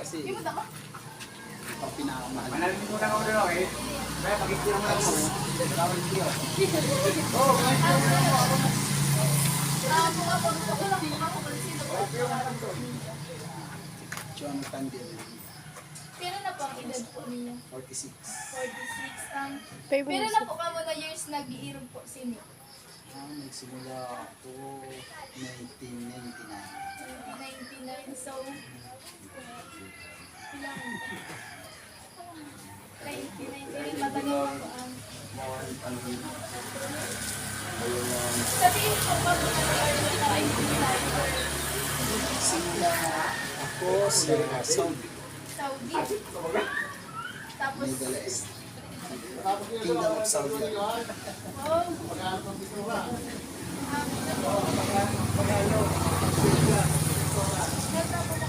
kasi Hindi mo dama? ito pinakamahal. Manalin mo na ako doon, okay? Kaya pag-ikira mo lang ako. Maraming kiyo. Oo, pag-ikira mo lang ako. Mga pagpapag lang ako kasi sino po. John Candil. Kailan na po ang edad po niya? 46. 46 ang... Pero na po ka mo na years nag-iirog po sino? Nagsimula ako 1999. 99, so... Ilang... 1999, matagal po ang... Sabihin po ba po na Simula ako sa Saudi. Saudi? Tapos... Middle East. Kingdom of Saudi. Oh! Ganda po na